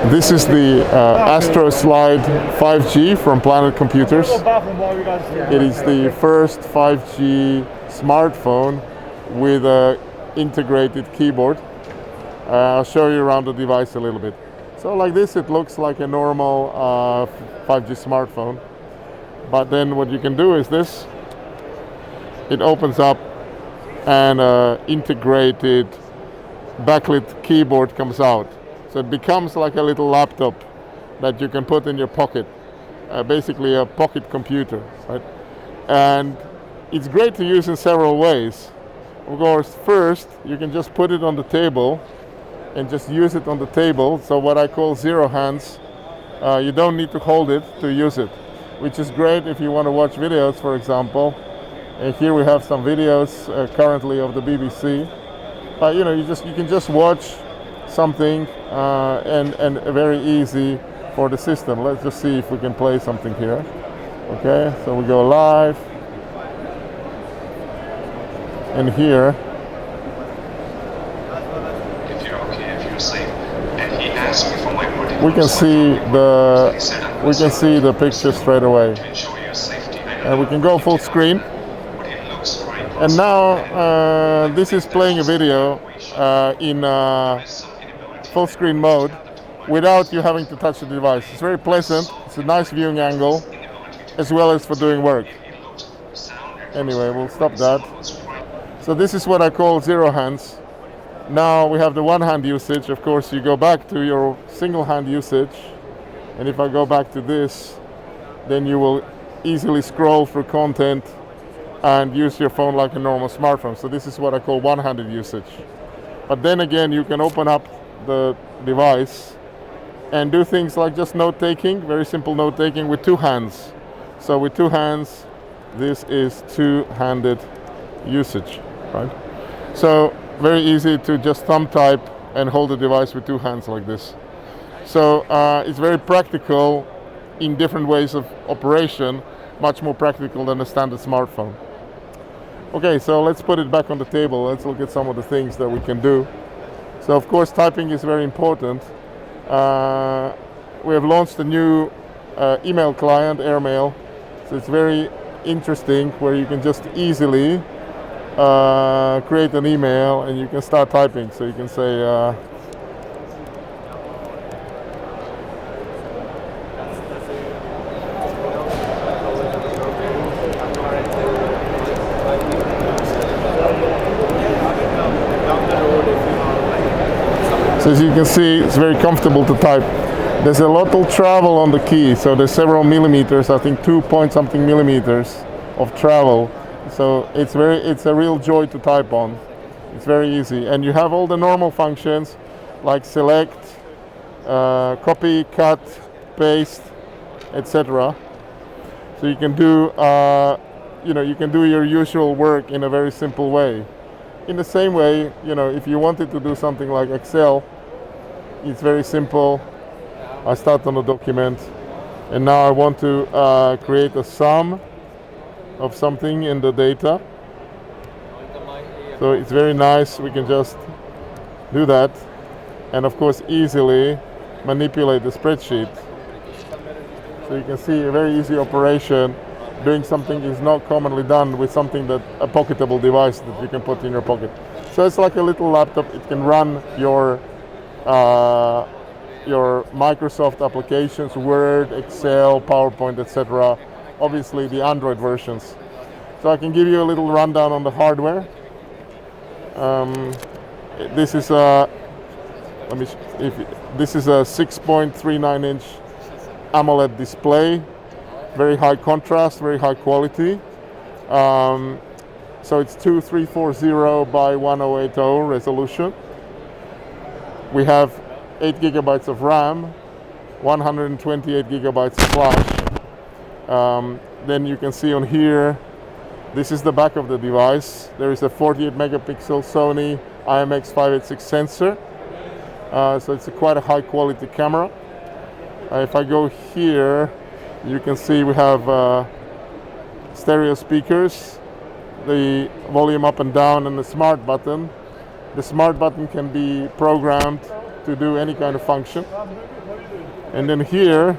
This is the Astro Slide 5G from Planet Computers. It is the first 5G smartphone with an integrated keyboard. I'll show you around the device a little bit. So like this, it looks like a normal 5G smartphone. But then what you can do is this. It opens up and integrated backlit keyboard comes out. So it becomes like a little laptop that you can put in your pocket, basically a pocket computer, right? And it's great to use in several ways. Of course, first, you can just put it on the table and just use it on the table. So what I call zero hands, you don't need to hold it to use it, which is great if you want to watch videos, for example. And here we have some videos currently of the BBC. You can just watch something and very easy for the system. Let's just see if we can play something here. Okay, so we go live. And here. If you're okay, if you're safe. And he asked me for my particular we can see the picture straight away. And we can go full screen. And now this is playing a video in full screen mode without you having to touch the device. It's very pleasant. It's a nice viewing angle as well as for doing work. Anyway, we'll stop that. So this is what I call zero hands. Now we have the one hand usage. Of course, you go back to your single hand usage. And if I go back to this, then you will easily scroll through content and use your phone like a normal smartphone. So this is what I call one-handed usage. But then again, you can open up the device and do things like just note-taking, very simple note-taking with two hands. So with two hands, this is two-handed usage, right? So very easy to just thumb type and hold the device with two hands like this. So it's very practical in different ways of operation, much more practical than a standard smartphone. Okay, so let's put it back on the table. Let's look at some of the things that we can do. So of course, typing is very important. We have launched a new email client, Airmail. So it's very interesting where you can just easily create an email and you can start typing. So you can say, so as you can see, it's very comfortable to type. There's a lot of travel on the key, so there's several millimeters, I think 2-point-something millimeters of travel. So it's a real joy to type on. It's very easy. And you have all the normal functions like select, copy, cut, paste, etc. So you can do you can do your usual work in a very simple way. In the same way, if you wanted to do something like Excel, it's very simple. I start on a document, and now I want to create a sum of something in the data. So it's very nice. We can just do that, and of course easily manipulate the spreadsheet. So you can see a very easy operation. Doing something is not commonly done with something that a pocketable device that you can put in your pocket. So it's like a little laptop. It can run your Microsoft applications, Word, Excel, PowerPoint, etc. Obviously the Android versions. So I can give you a little rundown on the hardware. This is a 6.39-inch AMOLED display. Very high contrast, very high quality. So it's 2340 by 1080 resolution. We have 8 gigabytes of RAM, 128 gigabytes of flash. Then you can see on here, this is the back of the device. There is a 48 megapixel Sony IMX586 sensor. So it's quite a high quality camera. If I go here, you can see we have stereo speakers, the volume up and down, and the smart button. The smart button can be programmed to do any kind of function. And then here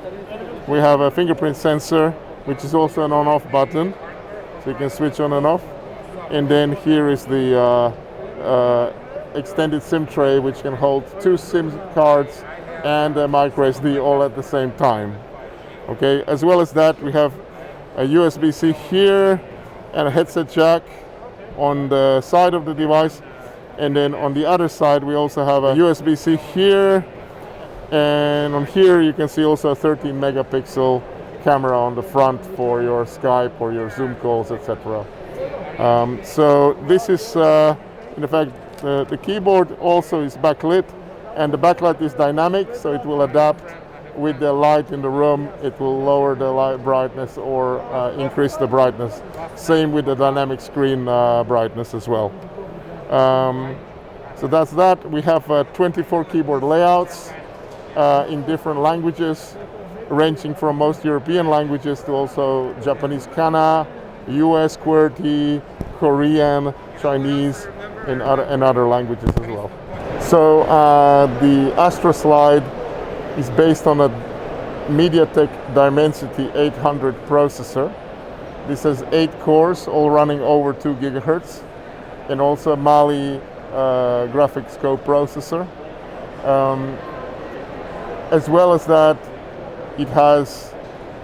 we have a fingerprint sensor, which is also an on-off button, so you can switch on and off. And then here is the extended SIM tray, which can hold 2 SIM cards and a micro SD all at the same time. Okay, as well as that, we have a USB-C here and a headset jack on the side of the device. And then on the other side, we also have a USB-C here. And on here, you can see also a 13 megapixel camera on the front for your Skype or your Zoom calls, etc. So this is, in fact, the keyboard also is backlit, and the backlight is dynamic, so it will adapt with the light in the room. It will lower the light brightness or increase the brightness. Same with the dynamic screen brightness as well. So that's that. We have 24 keyboard layouts in different languages, ranging from most European languages to also Japanese kana, US QWERTY, Korean, Chinese, and other languages as well. So the Astro Slide is based on a MediaTek Dimensity 800 processor. This has 8 cores, all running over 2 gigahertz, and also a Mali graphics co-processor. As well as that, it has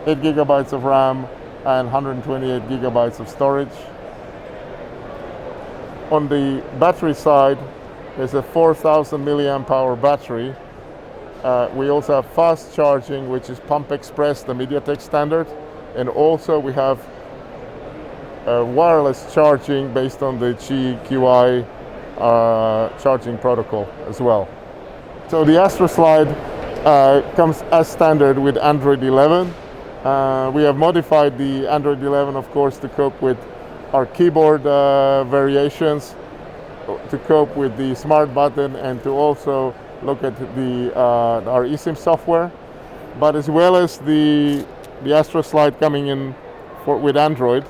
8 gigabytes of RAM and 128 gigabytes of storage. On the battery side, there's a 4,000 milliamp hour battery. We also have fast charging, which is Pump Express, the MediaTek standard. And also we have wireless charging based on the GQI charging protocol as well. So the Astro Slide comes as standard with Android 11. We have modified the Android 11, of course, to cope with our keyboard variations, to cope with the smart button, and to also look at our eSIM software. But as well as the Astro Slide coming in with Android,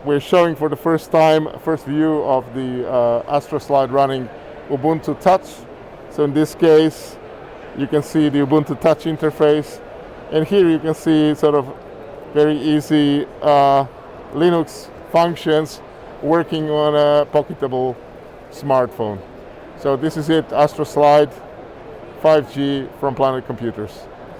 we're showing for the first time, first view of the Astro Slide running Ubuntu Touch. So in this case, you can see the Ubuntu Touch interface, and here you can see sort of very easy Linux functions working on a pocketable smartphone. So this is it, Astro Slide 5G from Planet Computers.